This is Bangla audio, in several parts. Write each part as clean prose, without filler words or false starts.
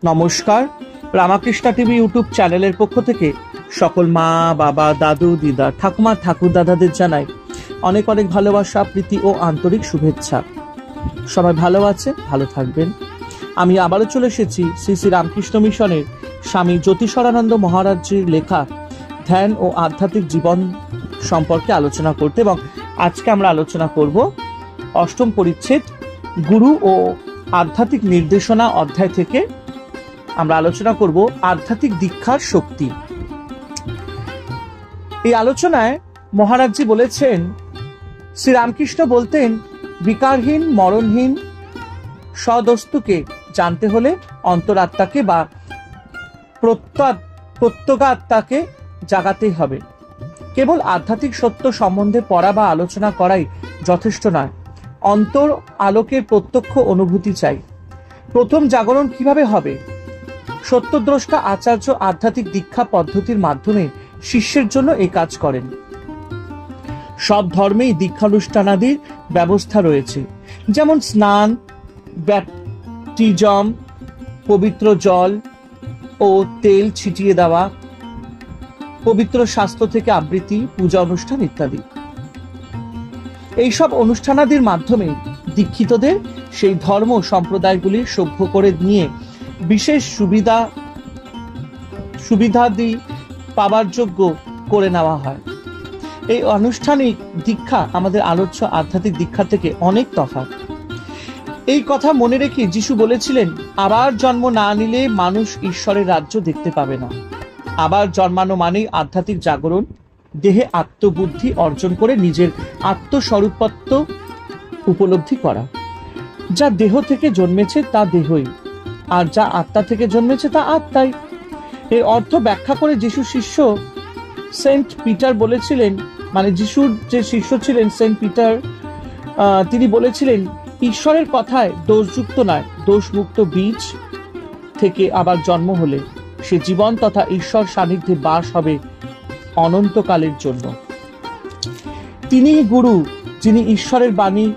নমস্কার, রামাকৃষ্ণ টিভি ইউটিউব চ্যানেলের পক্ষ থেকে সকল মা, বাবা, দাদু, দিদা, ঠাকুমা, ঠাকুর দাদাদের জানাই অনেক অনেক ভালোবাসা, প্রীতি ও আন্তরিক শুভেচ্ছা। সবাই ভালো আছে, ভালো থাকবেন। আমি আবারও চলে এসেছি শ্রী শ্রী রামকৃষ্ণ মিশনের স্বামী জ্যোতিষরানন্দ মহারাজজির লেখা ধ্যান ও আধ্যাত্মিক জীবন সম্পর্কে আলোচনা করতে, এবং আজকে আমরা আলোচনা করব অষ্টম পরিচ্ছেদ গুরু ও আধ্যাত্মিক নির্দেশনা অধ্যায় থেকে। আমরা আলোচনা করব আধ্যাত্মিক দীক্ষার শক্তি। এই আলোচনায় মহারাজজি বলেছেন, শ্রীরামকৃষ্ণ বলতেন, বিকারহীন মরণহীন সদস্তুকে জানতে হলে অন্তরাত্মাকে বা প্রত্যগাত্মাকে জাগাতেই হবে। কেবল আধ্যাত্মিক সত্য সম্বন্ধে পড়া বা আলোচনা করাই যথেষ্ট নয়, অন্তর আলোকের প্রত্যক্ষ অনুভূতি চাই। প্রথম জাগরণ কিভাবে হবে? সত্যদ্রষ্টা আচার্য আধ্যাত্মিক দীক্ষা পদ্ধতির মাধ্যমে শিষ্যের জন্য এই কাজ করেন। সব ধর্মেই দীক্ষানুষ্ঠানাদির ব্যবস্থা রয়েছে, যেমন স্নান, ব্যাপটিজম, পবিত্র জল ও তেল ছিটিয়ে দেওয়া, পবিত্র শাস্ত্র থেকে আবৃত্তি, পূজা অনুষ্ঠান ইত্যাদি। এইসব অনুষ্ঠানাদির মাধ্যমে দীক্ষিতদের সেই ধর্ম সম্প্রদায়গুলি সভ্য করে নিয়ে বিশেষ সুবিধাদি পাবার যোগ্য করে নেওয়া হয়। এই আনুষ্ঠানিক দীক্ষা আমাদের আলোচ্য আধ্যাত্মিক দীক্ষা থেকে অনেক তফাৎ। এই কথা মনে রেখে যিশু বলেছিলেন, আবার জন্ম না নিলে মানুষ ঈশ্বরের রাজ্য দেখতে পাবে না। আবার জন্মানো মানেই আধ্যাত্মিক জাগরণ, দেহে আত্মবুদ্ধি অর্জন করে নিজের আত্মস্বরূপত্ব উপলব্ধি করা। যা দেহ থেকে জন্মেছে তা দেহই, আর যা আত্মা থেকে জন্মেছে তা আত্মাই। এর অর্থ ব্যাখ্যা করে যিশু শিষ্য সেন্ট পিটার বলেছিলেন, মানে যিশুর যে শিষ্য ছিলেন সেন্ট পিটার, তিনি বলেছিলেন, ঈশ্বরের কথায় দোষযুক্ত নয়, দোষমুক্ত বীজ থেকে আবার জন্ম হলে সে জীবন তথা ঈশ্বর সান্নিধ্যে বাস হবে অনন্তকালের জন্য। তিনি গুরু, যিনি ঈশ্বরের বাণী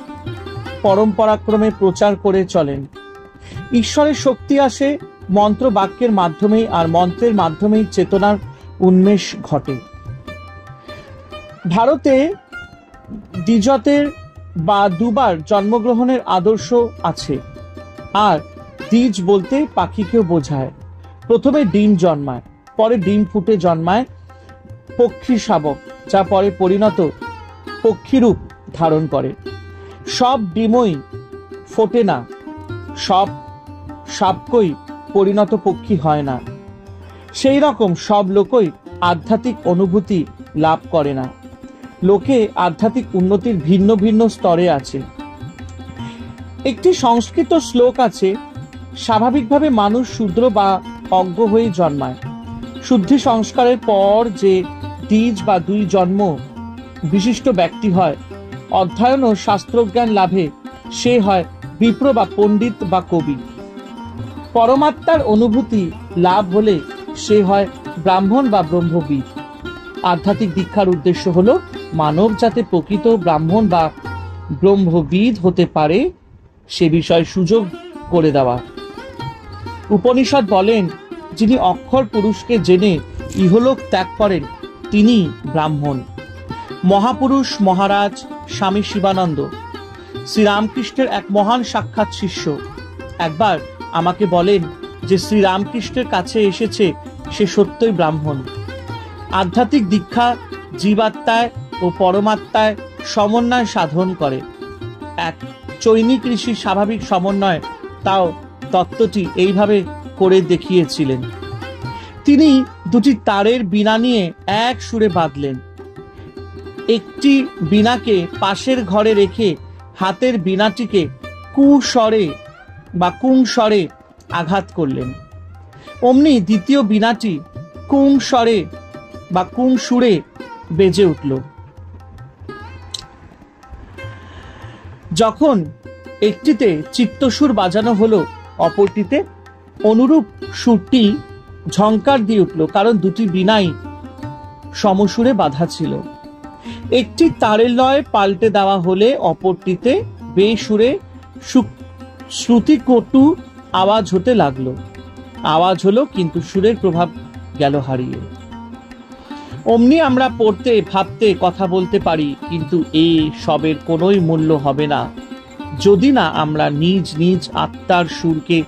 পরম্পরাক্রমে প্রচার করে চলেন। ঈশ্বরের শক্তি আসে মন্ত্র বাক্যের মাধ্যমেই, আর মন্ত্রের মাধ্যমেই চেতনার উন্মেষ ঘটে। ভারতে দ্বিজতের বা দুবার জন্মগ্রহণের আদর্শ আছে, আর দ্বিজ বলতে পাখিকেও বোঝায়। প্রথমে ডিম জন্মায়, পরে ডিম ফুটে জন্মায় পক্ষী শাবক, যা পরে পরিণত পক্ষীরূপ ধারণ করে। সব ডিমই ফোটে না, সব শাবকই পরিণত পক্ষী হয় না। সেই রকম সব লোকই আধ্যাত্মিক অনুভূতি লাভ করে না। লোকে আধ্যাত্মিক উন্নতির ভিন্ন ভিন্ন স্তরে আছে। একটি সংস্কৃত শ্লোক আছে, স্বাভাবিকভাবে মানুষ শূদ্র বা অজ্ঞ হয়ে জন্মায়। শুদ্ধি সংস্কারের পর যে দ্বিজ বা দুই জন্ম বিশিষ্ট ব্যক্তি হয়, অধ্যয়ন ও শাস্ত্রজ্ঞান লাভে সে হয় বিপ্র বা পণ্ডিত বা কবি। পরমাত্মার অনুভূতি লাভ হলে সে হয় ব্রাহ্মণ বা ব্রহ্মবিদ। আধ্যাত্মিক দীক্ষার উদ্দেশ্য হলো মানব যাতে প্রকৃত ব্রাহ্মণ বা ব্রহ্মবিদ হতে পারে সে বিষয়ে সুযোগ করে দেওয়া। উপনিষদ বলেন, যিনি অক্ষর পুরুষকে জেনে ইহলোক ত্যাগ করেন তিনি ব্রাহ্মণ। মহাপুরুষ মহারাজ স্বামী শিবানন্দ শ্রীরামকৃষ্ণের এক মহান সাক্ষাৎ শিষ্য একবার আমাকে বলেন যে শ্রীরামকৃষ্ণের কাছে এসেছে সে সত্যই ব্রাহ্মণ। আধ্যাত্মিক দীক্ষা জীবাত্মায় ও পরমাত্মায় সমন্বয় সাধন করে। এক চৈনিক ঋষির স্বাভাবিক সমন্বয়, তাও তত্ত্বটি এইভাবে করে দেখিয়েছিলেন। তিনি দুটি তারের বীণা নিয়ে এক সুরে বাঁধলেন। একটি বীণাকে পাশের ঘরে রেখে হাতের বীণাটিকে কুস্বরে বা কুংস্বরে আঘাত করলেন। অমনি দ্বিতীয় বীণাটি কুংস্বরে বা কুংসুরে বেজে উঠল। যখন একটিতে চিত্তসুর বাজানো হলো, অপরটিতে অনুরূপ সুরটি ঝংকার দিয়ে উঠল, কারণ দুটি বীণাই সমসুরে বাঁধা ছিল। একটি তারের লয় পাল্টে দেওয়া হলে অপরটিতে বেসুরে শ্রুতিকটু আওয়াজ হতে লাগলো। আওয়াজ হলো, কিন্তু সুরের প্রভাব গেল হারিয়ে। অমনি আমরা পড়তে, ভাবতে, কথা বলতে পারি, কিন্তু এই সবের কোনোই মূল্য হবে না যদি না আমরা নিজ নিজ আত্মার সুরকে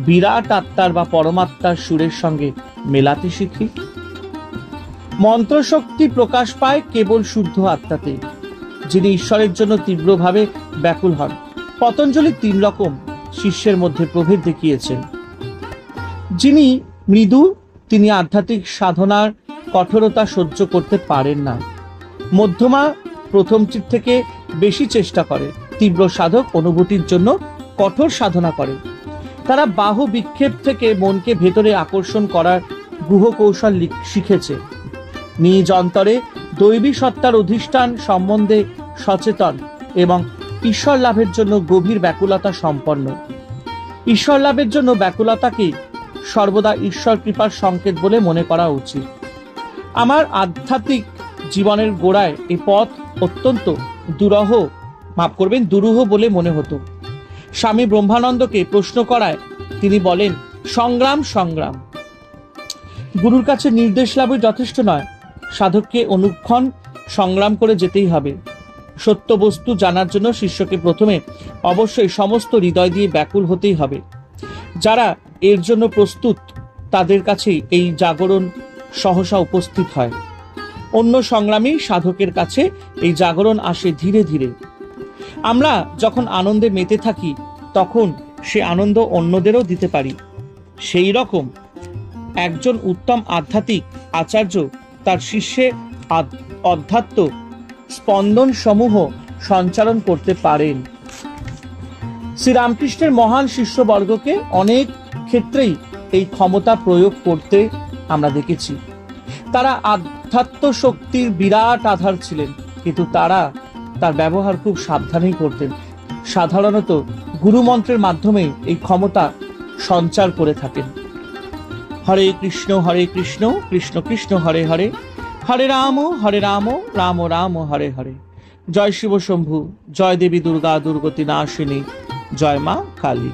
বিরাট আত্মার বা পরমাত্মার সুরের সঙ্গে মেলাতে শিখি। মন্ত্রশক্তি প্রকাশ পায় কেবল শুদ্ধ আত্মাতে, যিনি ঈশ্বরের জন্য তীব্রভাবে ব্যাকুল হন। পতঞ্জলি 3 রকম শিষ্যের মধ্যে প্রভেদ দেখিয়েছেন। যিনি মৃদু, তিনি আধ্যাত্মিক সাধনার কঠোরতা সহ্য করতে পারেন না। মধ্যমা প্রথমটির থেকে বেশি চেষ্টা করে, তীব্র সাধক অনুভূতির জন্য কঠোর সাধনা করে। তারা বাহু বিক্ষেপ থেকে মনকে ভেতরে আকর্ষণ করার গুহ কৌশল শিখেছে। নিজ অন্তরে দৈবী সত্তার অধিষ্ঠান সম্বন্ধে সচেতন এবং ঈশ্বর লাভের জন্য গভীর ব্যাকুলতা সম্পন্ন। ঈশ্বর লাভের জন্য ব্যাকুলতাকে সর্বদা ঈশ্বর কৃপার সংকেত বলে মনে করা উচিত। আমার আধ্যাত্মিক জীবনের গোড়ায় এই পথ অত্যন্ত দুরূহ বলে মনে হতো। স্বামী ব্রহ্মানন্দকে প্রশ্ন করায় তিনি বলেন, সংগ্রাম সংগ্রাম। গুরুর কাছে নির্দেশ লাভই যথেষ্ট নয়, সাধককে অনুক্ষণ সংগ্রাম করে যেতেই হবে। সত্য বস্তু জানার জন্য শিষ্যকে প্রথমে অবশ্যই সমস্ত হৃদয় দিয়ে ব্যাকুল হতেই হবে। যারা এর জন্য প্রস্তুত তাদের কাছেই এই জাগরণ সহসা উপস্থিত হয়। অন্য সংগ্রামী সাধকের কাছে এই জাগরণ আসে ধীরে ধীরে। আমরা যখন আনন্দে মেতে থাকি তখন সে আনন্দ অন্যদেরও দিতে পারি। সেই রকম একজন উত্তম আধ্যাত্মিক আচার্য তার শিষ্যে অধ্যাত্ম স্পন্দন সমূহ সঞ্চালন করতে পারেন। শ্রীরামকৃষ্ণের মহান শিষ্যবর্গকে অনেক ক্ষেত্রেই এই ক্ষমতা প্রয়োগ করতে আমরা দেখেছি। তারা আধ্যাত্ম শক্তির বিরাট আধার ছিলেন, কিন্তু তারা তার ব্যবহার খুব সাবধানেই করতেন। সাধারণত গুরুমন্ত্রের মাধ্যমে এই ক্ষমতা সঞ্চার করে থাকেন। হরে কৃষ্ণ কৃষ্ণ কৃষ্ণ হরে হরে, হরে রাম রাম রাম হরে হরে। জয় শিব শম্ভু, জয় দেবী দুর্গা দুর্গতি নাশিনী, জয় মা কালী।